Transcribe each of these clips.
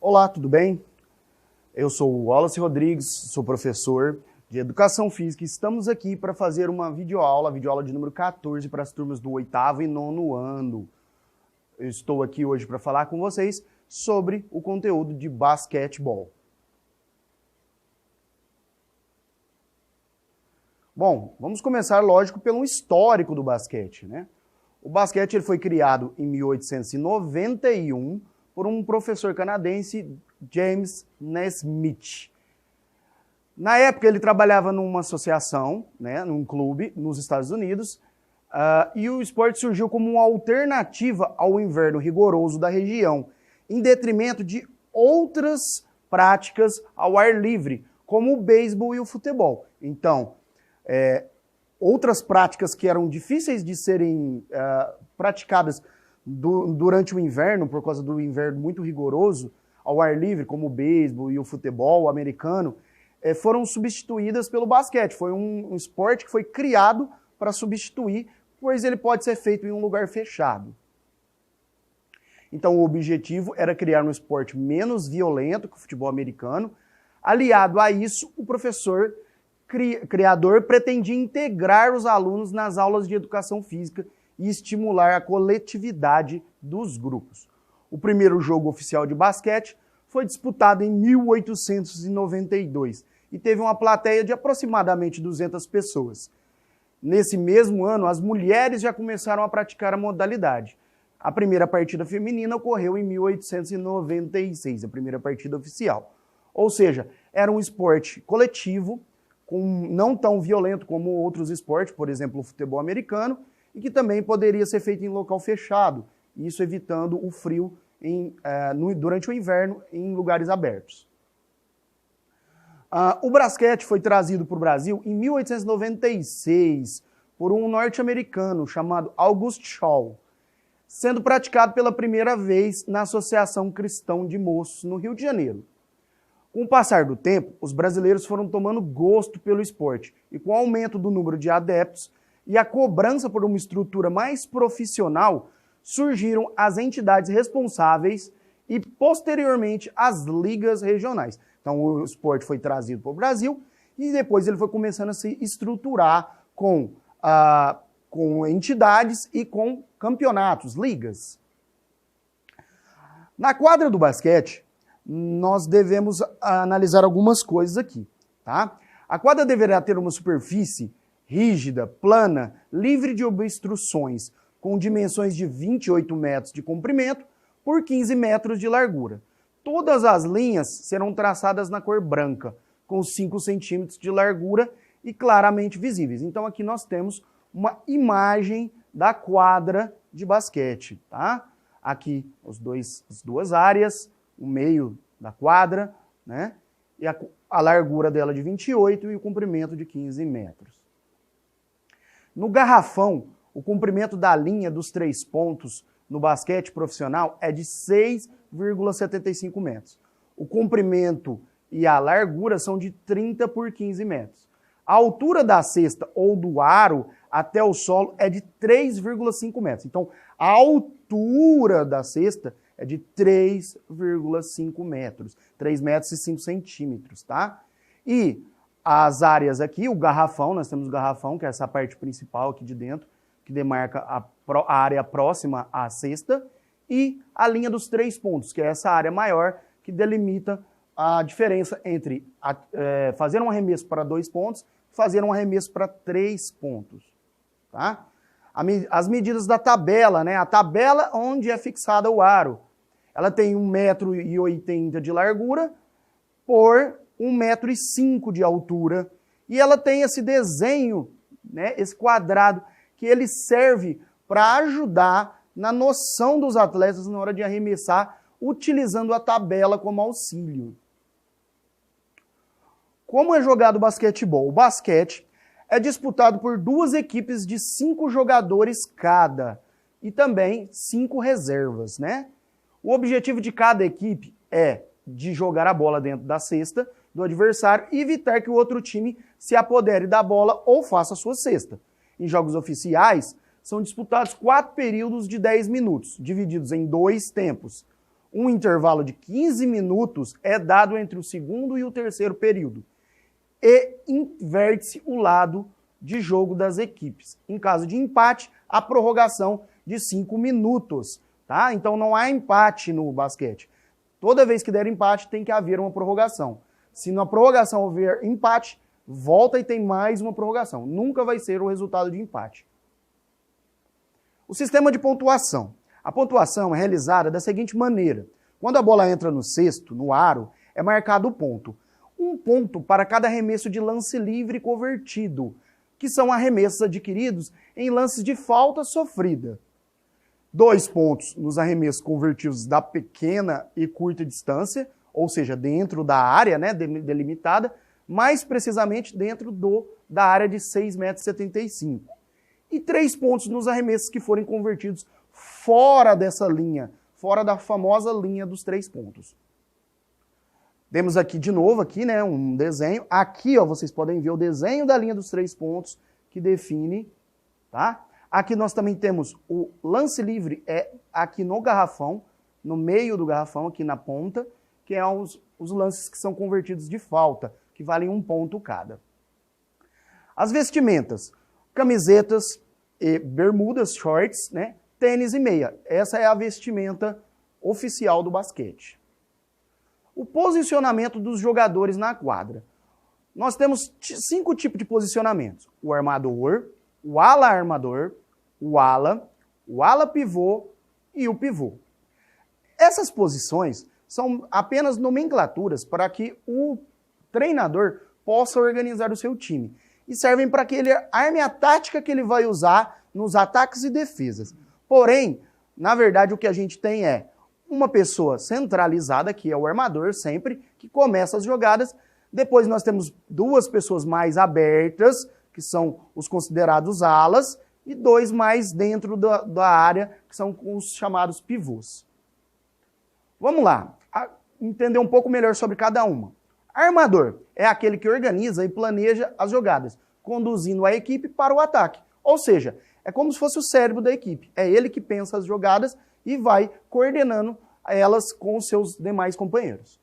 Olá, tudo bem? Eu sou o Wallace Rodrigues, sou professor de Educação Física e estamos aqui para fazer uma videoaula de número 14 para as turmas do 8º e 9º ano. Eu estou aqui hoje para falar com vocês sobre o conteúdo de basquetebol. Bom, vamos começar, lógico, pelo histórico do basquete, né? O basquete ele foi criado em 1891 por um professor canadense, James Naismith. Na época ele trabalhava numa associação, né, num clube nos Estados Unidos, e o esporte surgiu como uma alternativa ao inverno rigoroso da região, em detrimento de outras práticas ao ar livre, como o beisebol e o futebol. Então, outras práticas que eram difíceis de serem praticadas durante o inverno, por causa do inverno muito rigoroso, ao ar livre, como o beisebol e o futebol americano, foram substituídas pelo basquete. Foi um esporte que foi criado para substituir, pois ele pode ser feito em um lugar fechado. Então o objetivo era criar um esporte menos violento que o futebol americano. Aliado a isso, o professor criador pretendia integrar os alunos nas aulas de educação física e estimular a coletividade dos grupos. O primeiro jogo oficial de basquete foi disputado em 1892 e teve uma plateia de aproximadamente 200 pessoas. Nesse mesmo ano, as mulheres já começaram a praticar a modalidade. A primeira partida feminina ocorreu em 1896, a primeira partida oficial. Ou seja, era um esporte coletivo, não tão violento como outros esportes, por exemplo, o futebol americano, e que também poderia ser feito em local fechado, isso evitando o frio durante o inverno em lugares abertos. O basquete foi trazido para o Brasil em 1896 por um norte-americano chamado August Shaw, sendo praticado pela primeira vez na Associação Cristã de Moços, no Rio de Janeiro. Com o passar do tempo, os brasileiros foram tomando gosto pelo esporte e com o aumento do número de adeptos e a cobrança por uma estrutura mais profissional, surgiram as entidades responsáveis e, posteriormente, as ligas regionais. Então, o esporte foi trazido para o Brasil e depois ele foi começando a se estruturar com entidades e com campeonatos, ligas. Na quadra do basquete, nós devemos analisar algumas coisas aqui, tá? A quadra deverá ter uma superfície rígida, plana, livre de obstruções, com dimensões de 28 metros de comprimento por 15 metros de largura. Todas as linhas serão traçadas na cor branca, com 5 centímetros de largura e claramente visíveis. Então aqui nós temos uma imagem da quadra de basquete, tá? Aqui as duas áreas, o meio da quadra, né? E a largura dela de 28 e o comprimento de 15 metros. No garrafão, o comprimento da linha dos 3 pontos no basquete profissional é de 6,75 metros. O comprimento e a largura são de 30 por 15 metros. A altura da cesta ou do aro até o solo é de 3,5 metros. Então, a altura da cesta é de 3,5 metros. 3 metros e 5 centímetros, tá? E as áreas aqui, o garrafão, nós temos o garrafão, que é essa parte principal aqui de dentro, que demarca a área próxima à cesta, e a linha dos 3 pontos, que é essa área maior, que delimita a diferença entre fazer um arremesso para 2 pontos e fazer um arremesso para 3 pontos, tá? As medidas da tabela, né? A tabela onde é fixada o aro, ela tem 1,80 m de largura por 1,05 m de altura, e ela tem esse desenho, né, esse quadrado, que ele serve para ajudar na noção dos atletas na hora de arremessar, utilizando a tabela como auxílio. Como é jogado o basquetebol? O basquete é disputado por 2 equipes de 5 jogadores cada e também 5 reservas, né? O objetivo de cada equipe é de jogar a bola dentro da cesta do adversário e evitar que o outro time se apodere da bola ou faça a sua cesta. Em jogos oficiais, são disputados 4 períodos de 10 minutos, divididos em 2 tempos. Um intervalo de 15 minutos é dado entre o segundo e o terceiro período. E inverte-se o lado de jogo das equipes. Em caso de empate, a prorrogação de 5 minutos. Tá? Então não há empate no basquete. Toda vez que der empate, tem que haver uma prorrogação. Se na prorrogação houver empate, volta e tem mais uma prorrogação. Nunca vai ser o resultado de empate. O sistema de pontuação. A pontuação é realizada da seguinte maneira. Quando a bola entra no cesto, no aro, é marcado o ponto. Um ponto para cada arremesso de lance livre convertido, que são arremessos adquiridos em lances de falta sofrida. 2 pontos nos arremessos convertidos da pequena e curta distância, ou seja, dentro da área, né, delimitada, mais precisamente dentro da área de 6,75 m. E 3 pontos nos arremessos que forem convertidos fora dessa linha, fora da famosa linha dos 3 pontos. Temos aqui de novo né, um desenho. Aqui, ó, vocês podem ver o desenho da linha dos 3 pontos que define, tá? Aqui nós também temos o lance livre, aqui no garrafão, no meio do garrafão, aqui na ponta, que é os lances que são convertidos de falta, que valem 1 ponto cada. As vestimentas, camisetas e bermudas, shorts, né? Tênis e meia. Essa é a vestimenta oficial do basquete. O posicionamento dos jogadores na quadra. Nós temos 5 tipos de posicionamentos. O armador, o ala armador, o ala pivô e o pivô. Essas posições são apenas nomenclaturas para que o treinador possa organizar o seu time. E servem para que ele arme a tática que ele vai usar nos ataques e defesas. Porém, na verdade, o que a gente tem é uma pessoa centralizada, que é o armador sempre, que começa as jogadas. Depois nós temos 2 pessoas mais abertas, que são os considerados alas, e 2 mais dentro da área, que são os chamados pivôs. Vamos lá, entender um pouco melhor sobre cada uma. Armador é aquele que organiza e planeja as jogadas, conduzindo a equipe para o ataque. Ou seja, é como se fosse o cérebro da equipe. É ele que pensa as jogadas e vai coordenando elas com os seus demais companheiros.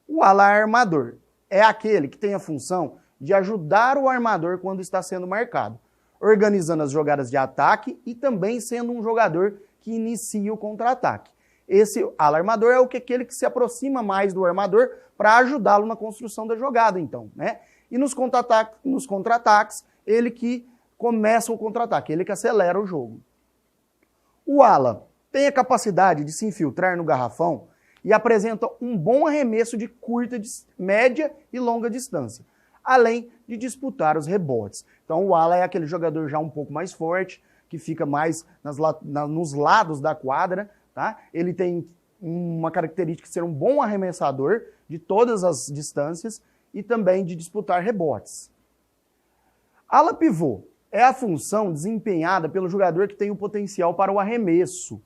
O ala armador é aquele que tem a função de ajudar o armador quando está sendo marcado, organizando as jogadas de ataque e também sendo um jogador que inicia o contra-ataque. Esse ala armador é aquele que se aproxima mais do armador para ajudá-lo na construção da jogada, então, né? E nos contra-ataques, ele que começa o contra-ataque, ele que acelera o jogo. O ala tem a capacidade de se infiltrar no garrafão e apresenta um bom arremesso de curta, média e longa distância, além de disputar os rebotes. Então o ala é aquele jogador já um pouco mais forte, que fica mais nos lados da quadra, tá? Ele tem uma característica de ser um bom arremessador de todas as distâncias e também de disputar rebotes. Ala pivô é a função desempenhada pelo jogador que tem o potencial para o arremesso,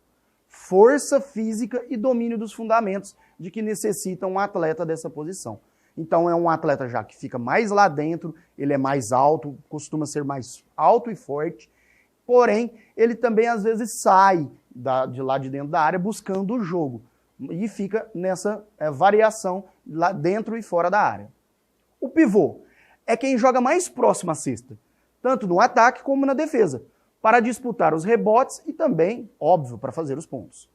força física e domínio dos fundamentos de que necessita um atleta dessa posição. Então é um atleta já que fica mais lá dentro, ele é mais alto, costuma ser mais alto e forte, porém ele também às vezes sai de lá de dentro da área buscando o jogo e fica nessa variação lá dentro e fora da área. O pivô é quem joga mais próximo à cesta, tanto no ataque como na defesa, para disputar os rebotes e também, óbvio, para fazer os pontos.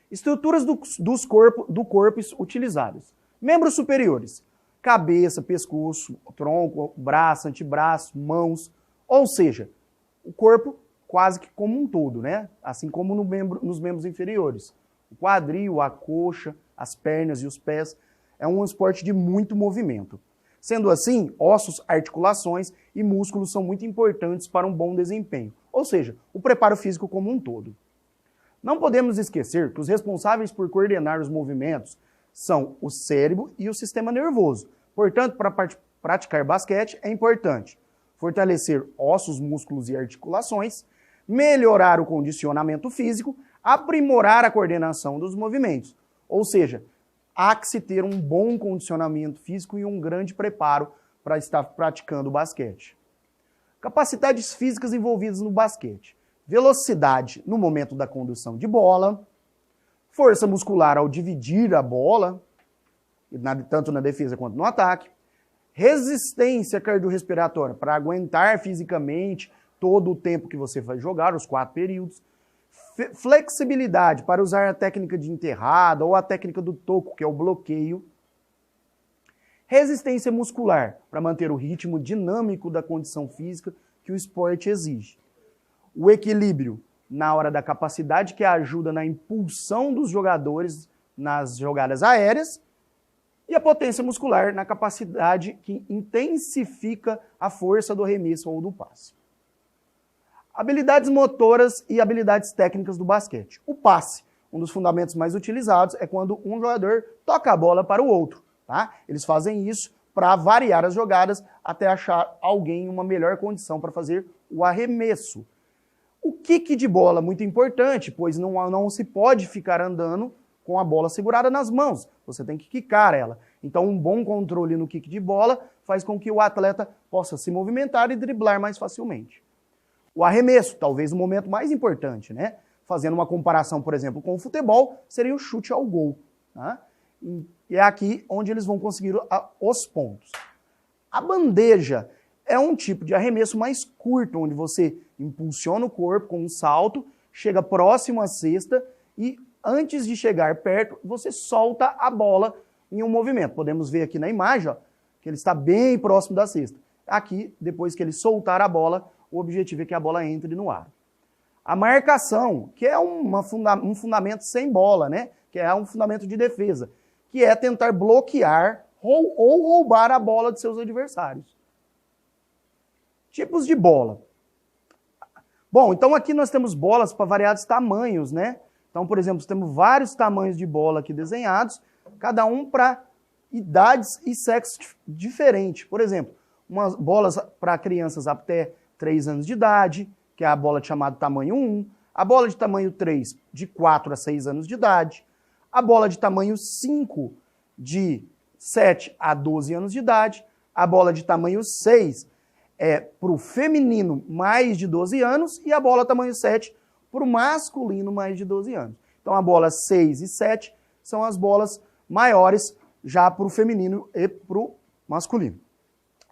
Estruturas do corpo utilizadas. Membros superiores, cabeça, pescoço, tronco, braço, antebraço, mãos, ou seja, o corpo quase que como um todo, né? Assim como nos membros inferiores. O quadril, a coxa, as pernas e os pés é um esporte de muito movimento. Sendo assim, ossos, articulações e músculos são muito importantes para um bom desempenho, ou seja, o preparo físico como um todo. Não podemos esquecer que os responsáveis por coordenar os movimentos são o cérebro e o sistema nervoso. Portanto, para praticar basquete é importante fortalecer ossos, músculos e articulações, melhorar o condicionamento físico, aprimorar a coordenação dos movimentos. Ou seja, há que se ter um bom condicionamento físico e um grande preparo para estar praticando o basquete. Capacidades físicas envolvidas no basquete. Velocidade no momento da condução de bola, Força muscular ao dividir a bola, tanto na defesa quanto no ataque. Resistência cardiorrespiratória, para aguentar fisicamente todo o tempo que você vai jogar, os 4 períodos. Flexibilidade, para usar a técnica de enterrada ou a técnica do toco, que é o bloqueio. Resistência muscular, para manter o ritmo dinâmico da condição física que o esporte exige. O equilíbrio, na hora da capacidade, que ajuda na impulsão dos jogadores nas jogadas aéreas. E a potência muscular, na capacidade que intensifica a força do arremesso ou do passe. Habilidades motoras e habilidades técnicas do basquete. O passe, um dos fundamentos mais utilizados, é quando um jogador toca a bola para o outro. Tá? Eles fazem isso para variar as jogadas até achar alguém em uma melhor condição para fazer o arremesso. O kick de bola, muito importante, pois não se pode ficar andando com a bola segurada nas mãos. Você tem que quicar ela. Então, um bom controle no kick de bola faz com que o atleta possa se movimentar e driblar mais facilmente. O arremesso, talvez o momento mais importante, né? Fazendo uma comparação, por exemplo, com o futebol, seria o chute ao gol. Tá? E é aqui onde eles vão conseguir os pontos. A bandeja é um tipo de arremesso mais curto, onde você impulsiona o corpo com um salto, chega próximo à cesta e antes de chegar perto, você solta a bola em um movimento. Podemos ver aqui na imagem, ó, que ele está bem próximo da cesta. Aqui, depois que ele soltar a bola, o objetivo é que a bola entre no ar. A marcação, que é um fundamento sem bola, né? Que é um fundamento de defesa, que é tentar bloquear ou roubar a bola de seus adversários. Tipos de bola. Bom, então aqui nós temos bolas para variados tamanhos, né? Então, por exemplo, temos vários tamanhos de bola aqui desenhados, cada um para idades e sexos diferentes. Por exemplo, umas bolas para crianças até 3 anos de idade, que é a bola chamada tamanho 1, a bola de tamanho 3, de 4 a 6 anos de idade, a bola de tamanho 5, de 7 a 12 anos de idade, a bola de tamanho 6 é para o feminino mais de 12 anos e a bola tamanho 7 para o masculino mais de 12 anos. Então a bola 6 e 7 são as bolas maiores já para o feminino e para o masculino.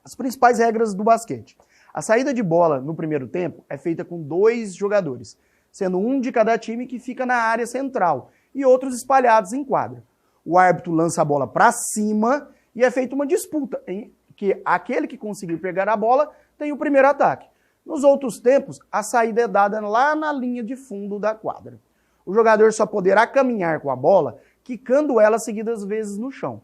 As principais regras do basquete. A saída de bola no primeiro tempo é feita com 2 jogadores, sendo um de cada time que fica na área central e outros espalhados em quadra. O árbitro lança a bola para cima e é feita uma disputa, em que aquele que conseguir pegar a bola tem o primeiro ataque. Nos outros tempos, a saída é dada lá na linha de fundo da quadra. O jogador só poderá caminhar com a bola quicando ela seguidas vezes no chão.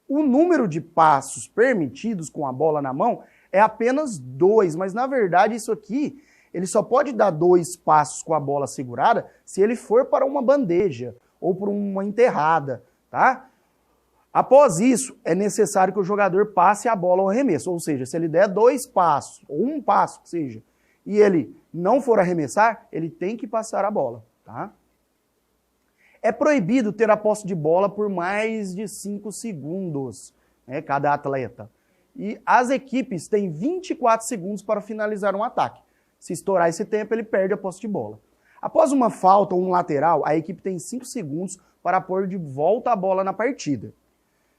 O número de passos permitidos com a bola na mão é apenas 2, mas na verdade isso aqui, ele só pode dar 2 passos com a bola segurada se ele for para uma bandeja ou para uma enterrada, tá? Após isso, é necessário que o jogador passe a bola ao arremesso, ou seja, se ele der 2 passos, ou 1 passo que seja, e ele não for arremessar, ele tem que passar a bola, tá? É proibido ter a posse de bola por mais de 5 segundos, né, cada atleta. E as equipes têm 24 segundos para finalizar um ataque. Se estourar esse tempo, ele perde a posse de bola. Após uma falta ou um lateral, a equipe tem 5 segundos para pôr de volta a bola na partida.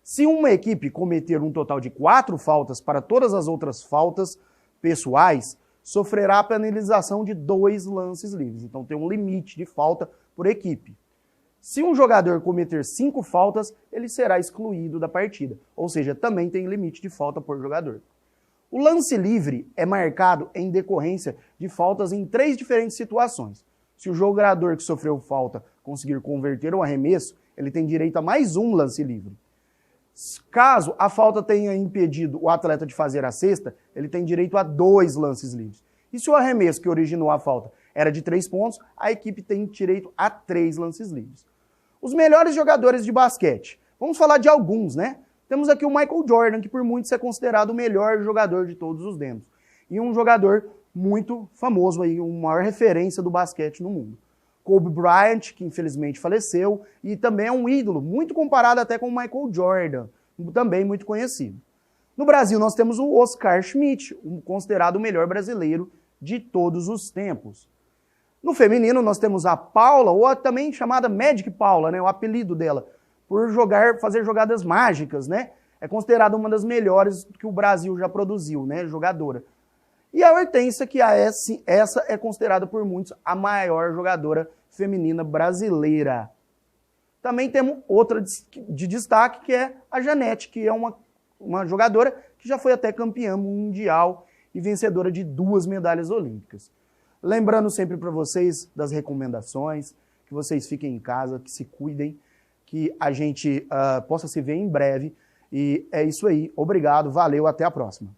Se uma equipe cometer um total de 4 faltas para todas as outras faltas pessoais, sofrerá a penalização de 2 lances livres. Então tem um limite de falta por equipe. Se um jogador cometer 5 faltas, ele será excluído da partida. Ou seja, também tem limite de falta por jogador. O lance livre é marcado em decorrência de faltas em 3 diferentes situações. Se o jogador que sofreu falta conseguir converter um arremesso, ele tem direito a mais um lance livre. Caso a falta tenha impedido o atleta de fazer a cesta, ele tem direito a 2 lances livres. E se o arremesso que originou a falta era de 3 pontos, a equipe tem direito a 3 lances livres. Os melhores jogadores de basquete. Vamos falar de alguns, né? Temos aqui o Michael Jordan, que por muitos é considerado o melhor jogador de todos os tempos. E um jogador muito famoso, aí, uma maior referência do basquete no mundo. Kobe Bryant, que infelizmente faleceu, e também é um ídolo, muito comparado até com o Michael Jordan, também muito conhecido. No Brasil nós temos o Oscar Schmidt, considerado o melhor brasileiro de todos os tempos. No feminino, nós temos a Paula, ou também chamada Magic Paula, né, o apelido dela, por fazer jogadas mágicas, né? É considerada uma das melhores que o Brasil já produziu, né, jogadora. E a Hortência, que essa é considerada por muitos a maior jogadora feminina brasileira. Também temos outra de destaque, que é a Janete, que é uma jogadora que já foi até campeã mundial e vencedora de 2 medalhas olímpicas. Lembrando sempre para vocês das recomendações, que vocês fiquem em casa, que se cuidem, que a gente possa se ver em breve. E é isso aí. Obrigado, valeu, até a próxima.